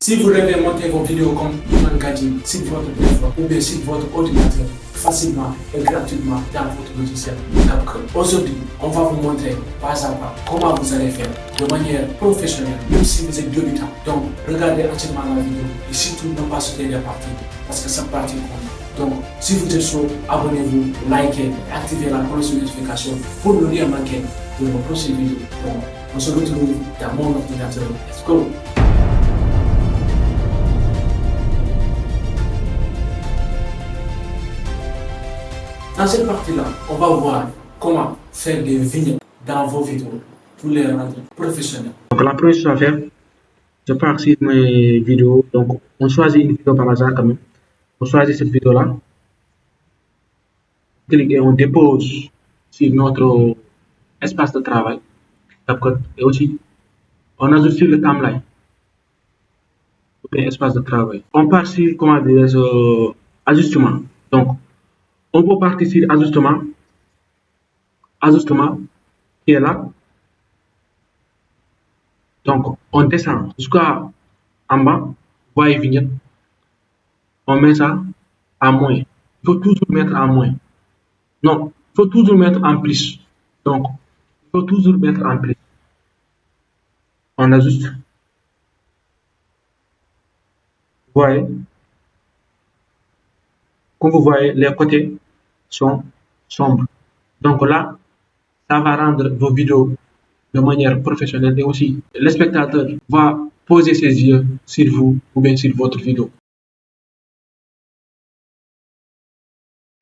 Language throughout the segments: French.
Si vous rêvez monter vos vidéos comme Iman Gadji sur votre téléphone ou bien sur votre ordinateur facilement et gratuitement dans votre logiciel CapCut. Aujourd'hui, on va vous montrer pas à pas comment vous allez faire de manière professionnelle, même si vous êtes débutant. Donc, regardez entièrement la vidéo et surtout ne pas sauter les parties parce que cette partie compte. Donc, si vous êtes chaud, abonnez-vous, likez et activez la cloche de notification pour ne rien manquer de nos prochaines vidéos. Donc, on se retrouve dans mon ordinateur. Let's go! Dans cette partie-là, on va voir comment faire des vignettes dans vos vidéos pour les rendre professionnels. Donc la première chose à faire, je pars sur mes vidéos. Donc on choisit une vidéo par hasard quand même. On choisit cette vidéo-là. Clique et on dépose sur notre espace de travail. Et aussi, on ajoute sur le timeline. Espace de travail. On part sur, comment dire, ajustement. Donc, on peut partir sur ajustement qui est là. Donc, on descend jusqu'à en bas, voyez vignette, on met ça à moins. Il faut toujours mettre à moins. Non, il faut toujours mettre en plus. Donc, il faut toujours mettre en plus. On ajuste. Vous voyez, comme vous voyez, les côtés sont sombres. Donc là, ça va rendre vos vidéos de manière professionnelle et aussi le spectateur va poser ses yeux sur vous ou bien sur votre vidéo.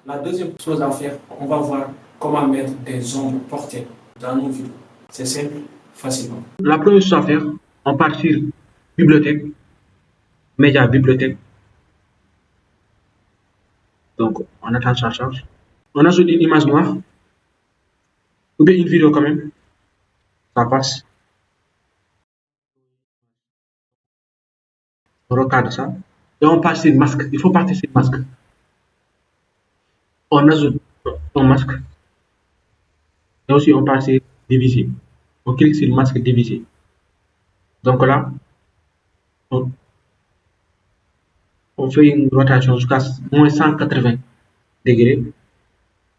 La deuxième chose à faire, on va voir comment mettre des ombres portées dans nos vidéos. C'est simple, facilement. La première chose à faire, on part sur bibliothèque, média bibliothèque. Donc, on attend sa charge. On ajoute une image noire ou bien une vidéo quand même. Ça passe. On recadre ça. Et on passe sur masque. Il faut partir sur masque. On ajoute un masque. Et aussi, on passe sur diviser. On clique sur masque divisé. Donc là, on fait une rotation jusqu'à moins 180 degrés.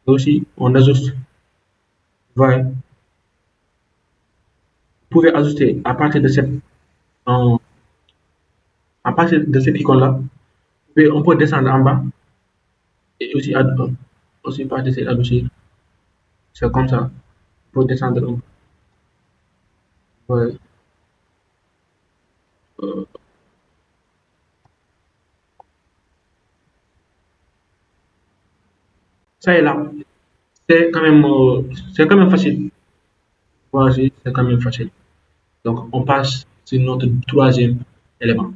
Et aussi, on ajuste. Voilà. Vous pouvez ajuster à partir de cette icône-là. On peut descendre en bas et aussi partir sur adoucir. C'est comme ça. On peut descendre un peu. Ouais. Ça est là. C'est quand même facile. Voici, c'est quand même facile. Donc, on passe sur notre troisième élément.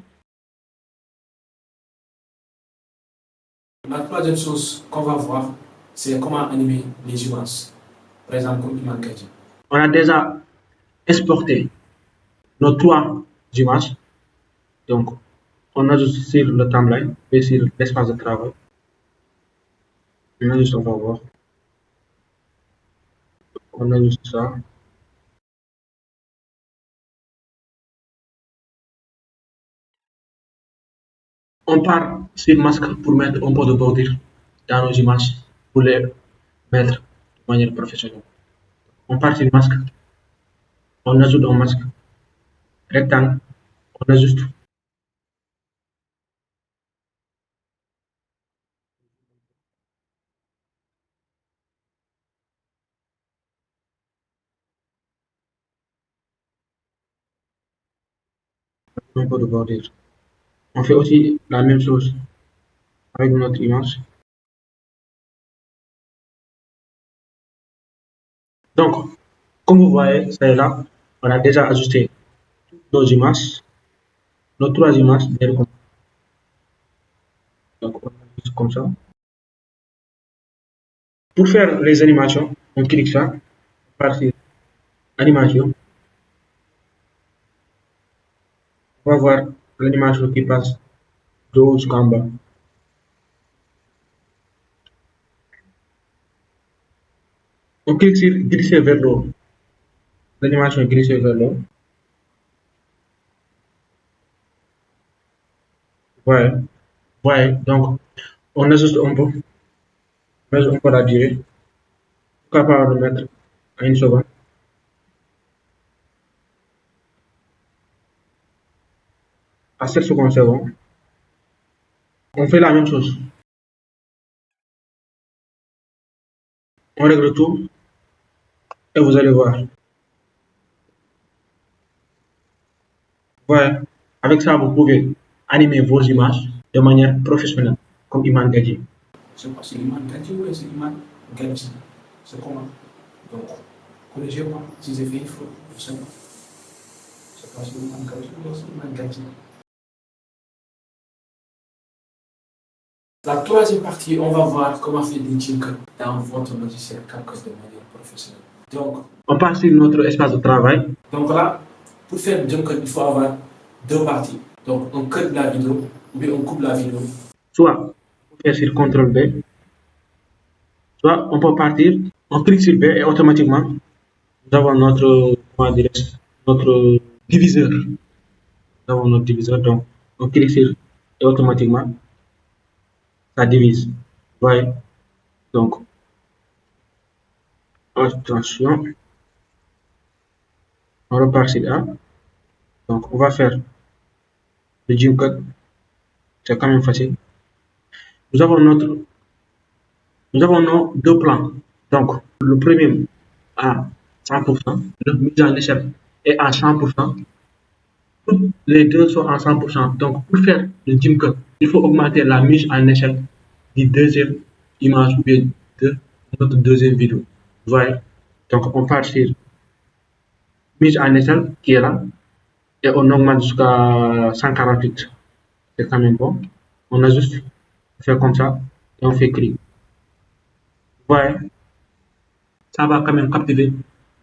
La troisième chose qu'on va voir, c'est comment animer les images. Par exemple, comme Iman Gadji. On a déjà exporté nos trois images. Donc, on ajoute sur le timeline et sur l'espace de travail. On ajoute, on va voir. On ajoute ça. On part sur masque pour mettre un peu de bordure dans nos images pour les mettre de manière professionnelle. On part sur masque. On ajoute un masque rectangle. On ajuste. Un peu de bordure. On fait aussi la même chose avec notre image. Donc, comme vous voyez, c'est là, on a déjà ajusté nos images, nos trois images. Donc, on ajuste comme ça. Pour faire les animations, on clique ça, partir animation. On va voir l'animation qui passe de haut jusqu'en bas. On clique sur glisser vers le haut. L'animation est glissée vers le haut. Ouais, ouais, donc on ajuste un peu la durée, capable de mettre à 1 seconde, à 7 secondes, c'est bon. On fait la même chose. On règle tout et vous allez voir. Ouais, avec ça, vous pouvez animer vos images de manière professionnelle, comme Iman Gadji. Je sais pas si Iman Gadji ou c'est Iman Gadji. C'est comment? Donc, corrigez-moi si j'ai fait une faute. Je sais pas. Je sais pas si Iman Gadji ou c'est Iman Gadji. La troisième partie, on va voir comment faire des jingles dans votre logiciel CapCut de manière professionnelle. Donc, on passe sur notre espace de travail. Donc là, pour faire un jingle, il faut avoir deux parties. Donc, on cut la vidéo ou bien on coupe la vidéo. Soit on fait sur CTRL B, soit on peut partir, on clique sur B et automatiquement, nous avons notre, notre diviseur. Nous avons notre diviseur, donc on clique sur et automatiquement, ça divise. Vous voyez? Donc, attention, on repart sur A. Donc, on va faire le jingle, c'est quand même facile. Nous avons nos deux plans. Donc, le premier à 100%, le mise en échelle est à 100%. Toutes les deux sont à 100%. Donc, pour faire le jingle, il faut augmenter la mise en échelle du deuxième image ou bien de notre deuxième vidéo. Vous voyez? Donc, on part sur mise en échelle qui est là et on augmente jusqu'à 148. C'est quand même bon. On a juste fait comme ça et on fait clic. Vous voyez? Ça va quand même captiver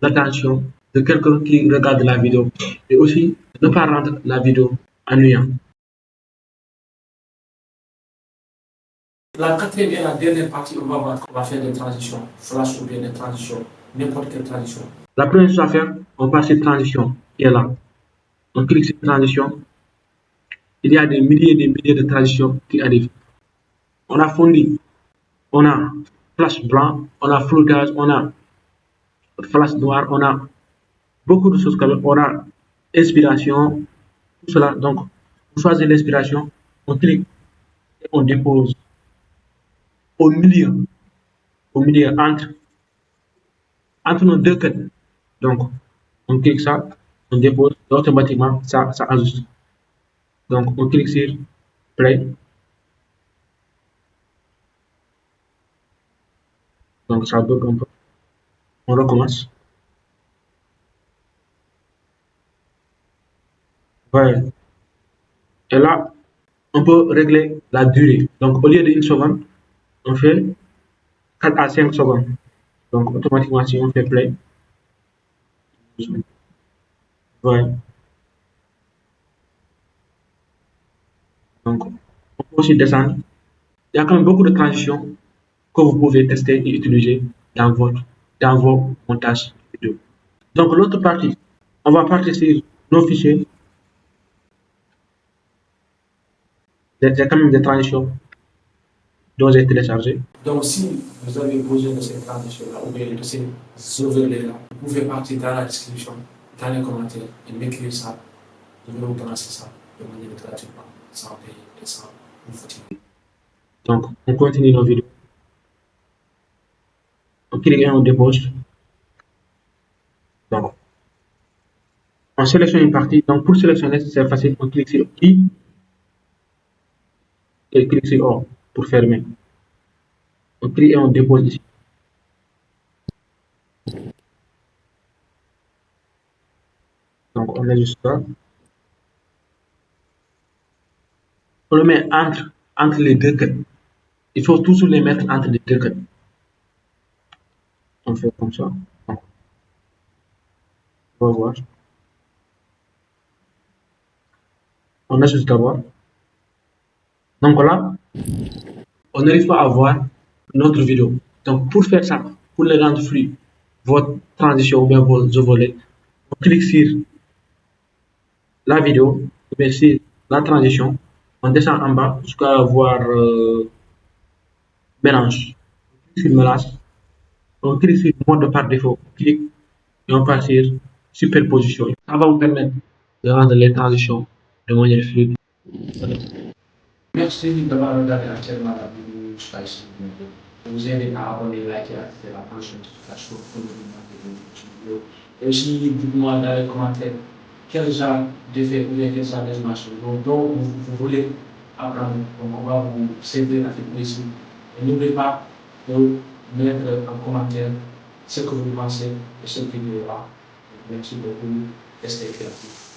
l'attention de quelqu'un qui regarde la vidéo et aussi ne pas rendre la vidéo ennuyante. La quatrième et la dernière partie, on va voir qu'on va faire des transitions, flash ou bien des transitions, n'importe quelle transition. La première chose à faire, on passe sur transition qui est là. On clique sur transition. Il y a des milliers et des milliers de transitions qui arrivent. On a fondu, on a flash blanc, on a floutage, on a flash noir, on a beaucoup de choses quand même. On a inspiration, tout cela. Donc, on choisit l'inspiration, on clique et on dépose au milieu, entre nos deux quêtes. Donc, on clique ça, on dépose et automatiquement ça ajuste. Donc, on clique sur play. Donc, ça bug un peu. On recommence. Voilà. Et là, on peut régler la durée. Donc, au lieu de 1 seconde, on fait 4 à 5 secondes. Donc, automatiquement, si on fait play, voilà. Donc, on peut aussi descendre. Il y a quand même beaucoup de transitions que vous pouvez tester et utiliser dans vos montages vidéo. Donc, l'autre partie, on va partir sur nos fichiers. Il y a quand même des transitions dont j'ai téléchargé. Donc, si vous avez besoin de ces transitions-là ou bien de ces overlays-là, vous pouvez partir dans la description, dans les commentaires et m'écrire ça. Je vais vous balancer ça de manière gratuitement, sans payer et sans vous fatiguer. Donc, on continue nos vidéos. On clique et on dépose. Donc, on sélectionne une partie. Donc, pour sélectionner, c'est facile. On clique sur I et clique sur O pour fermer. On clique et on dépose ici. Donc, on ajuste ça. On le met entre les deux quêtes. Il faut toujours les mettre entre les deux quêtes. On fait comme ça. On va voir. On ajuste d'abord. Donc là, on n'arrive pas à voir notre vidéo. Donc pour faire ça, pour le rendre fluide, votre transition ou bien vos volets, on clique sur la vidéo ou bien sur la transition On descend en bas jusqu'à voir mélange. On clique sur mélange, on clique sur mode par défaut, on clique et on passe sur superposition. Ça va vous permettre de rendre les transitions de manière fluide. Merci d'avoir regardé entièrement la vidéo jusqu'à ici. Je vous invite à abonner, liker, activer la cloche de notification pour ne pas manquer de vidéos. Et aussi, dites-moi dans les commentaires quel genre d'effet ou bien quel genre d'animation dont vous voulez apprendre. Donc, on va vous servir avec plaisir. Et n'oubliez pas de mettre en commentaire ce que vous pensez de cette vidéo-là. Merci beaucoup. Restez créatifs.